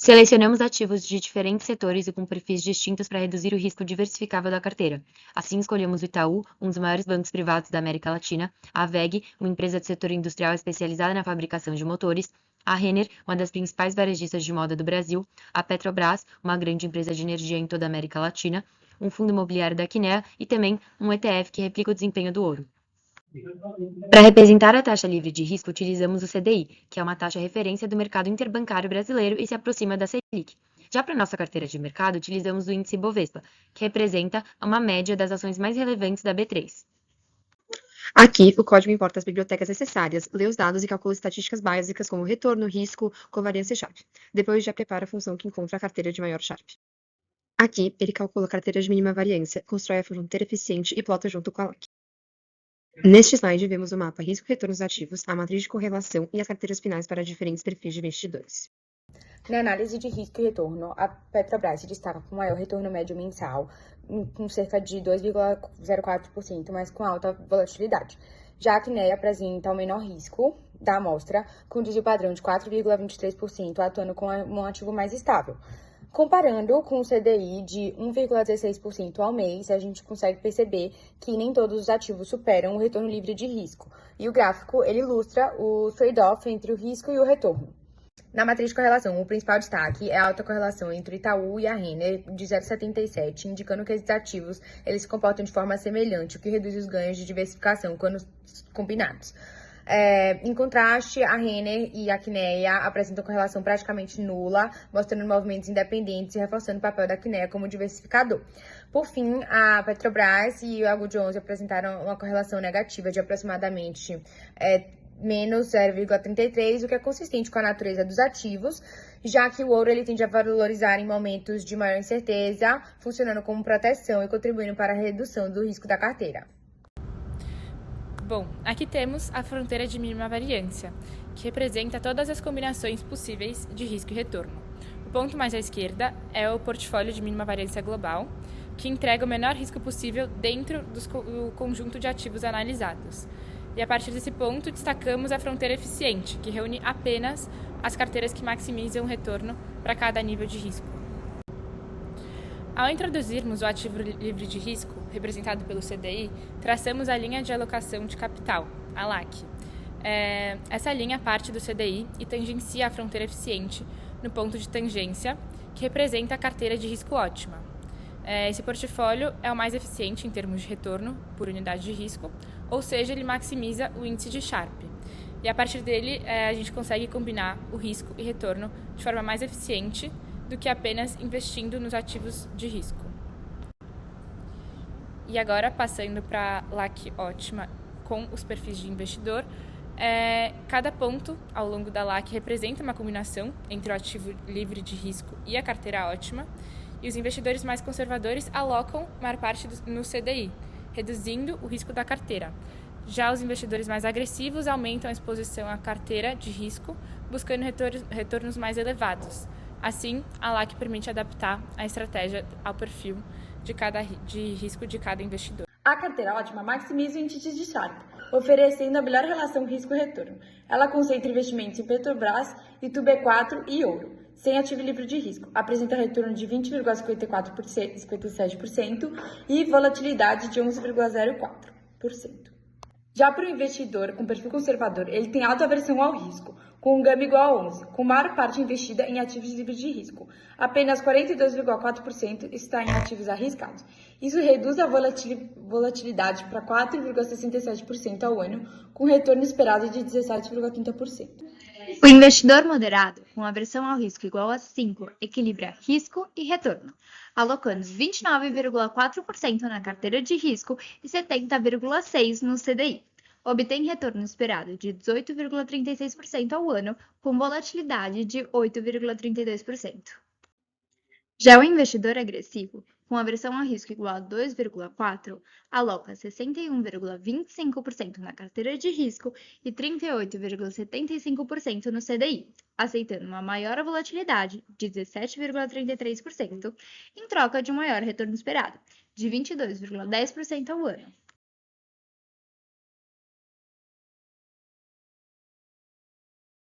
Selecionamos ativos de diferentes setores e com perfis distintos para reduzir o risco diversificável da carteira. Assim, escolhemos o Itaú, um dos maiores bancos privados da América Latina, a WEG, uma empresa do setor industrial especializada na fabricação de motores, a Renner, uma das principais varejistas de moda do Brasil, a Petrobras, uma grande empresa de energia em toda a América Latina, um fundo imobiliário da Quinea e também um ETF que replica o desempenho do ouro. Para representar a taxa livre de risco, utilizamos o CDI, que é uma taxa referência do mercado interbancário brasileiro e se aproxima da Selic. Já para nossa carteira de mercado, utilizamos o índice Bovespa, que representa uma média das ações mais relevantes da B3. Aqui, o código importa as bibliotecas necessárias, lê os dados e calcula estatísticas básicas como retorno, risco, covariância e Sharpe. Depois já prepara a função que encontra a carteira de maior Sharpe. Aqui, ele calcula a carteira de mínima variância, constrói a fronteira eficiente e plota junto com a LAC. Neste slide, vemos o mapa risco-retorno dos ativos, a matriz de correlação e as carteiras finais para diferentes perfis de investidores. Na análise de risco e retorno, a Petrobras se destaca com maior retorno médio mensal, com cerca de 2,04%, mas com alta volatilidade. Já a Quinea apresenta o menor risco da amostra, com desvio padrão de 4,23%, atuando com um ativo mais estável. Comparando com o CDI de 1,16% ao mês, a gente consegue perceber que nem todos os ativos superam o retorno livre de risco. E o gráfico, ele ilustra o trade-off entre o risco e o retorno. Na matriz de correlação, o principal destaque é a alta correlação entre o Itaú e a Renner de 0,77, indicando que esses ativos eles se comportam de forma semelhante, o que reduz os ganhos de diversificação quando combinados. Em contraste, a Renner e a Quinea apresentam correlação praticamente nula, mostrando movimentos independentes e reforçando o papel da Quinea como diversificador. Por fim, a Petrobras e o Dow Jones apresentaram uma correlação negativa de aproximadamente menos 0,33, o que é consistente com a natureza dos ativos, já que o ouro ele tende a valorizar em momentos de maior incerteza, funcionando como proteção e contribuindo para a redução do risco da carteira. Bom, aqui temos a fronteira de mínima variância, que representa todas as combinações possíveis de risco e retorno. O ponto mais à esquerda é o portfólio de mínima variância global, que entrega o menor risco possível dentro do conjunto de ativos analisados. E a partir desse ponto, destacamos a fronteira eficiente, que reúne apenas as carteiras que maximizam o retorno para cada nível de risco. Ao introduzirmos o ativo livre de risco, representado pelo CDI, traçamos a linha de alocação de capital, a LAC. Essa linha parte do CDI e tangencia a fronteira eficiente no ponto de tangência, que representa a carteira de risco ótima. Esse portfólio é o mais eficiente em termos de retorno por unidade de risco, ou seja, ele maximiza o índice de Sharpe. E a partir dele, a gente consegue combinar o risco e retorno de forma mais eficiente do que apenas investindo nos ativos de risco. E agora, passando para a LAC ótima com os perfis de investidor, cada ponto ao longo da LAC representa uma combinação entre o ativo livre de risco e a carteira ótima, e os investidores mais conservadores alocam maior parte no CDI, reduzindo o risco da carteira. Já os investidores mais agressivos aumentam a exposição à carteira de risco, buscando retornos mais elevados. Assim, a LAC permite adaptar a estratégia ao perfil de risco de cada investidor. A carteira ótima maximiza o índice de Sharpe, oferecendo a melhor relação risco-retorno. Ela concentra investimentos em Petrobras, ITUB4 e ouro, sem ativo livre de risco. Apresenta retorno de 20,57% e volatilidade de 11,04%. Já para o investidor com perfil conservador, ele tem alta aversão ao risco, com um gama igual a 11, com maior parte investida em ativos livres de risco. Apenas 42,4% está em ativos arriscados. Isso reduz a volatilidade para 4,67% ao ano, com retorno esperado de 17,30%. O investidor moderado, com aversão ao risco igual a 5, equilibra risco e retorno, alocando 29,4% na carteira de risco e 70,6% no CDI. Obtém retorno esperado de 18,36% ao ano, com volatilidade de 8,32%. Já o investidor agressivo, com aversão ao risco igual a 2,4, aloca 61,25% na carteira de risco e 38,75% no CDI, aceitando uma maior volatilidade de 17,33% em troca de um maior retorno esperado, de 22,10% ao ano.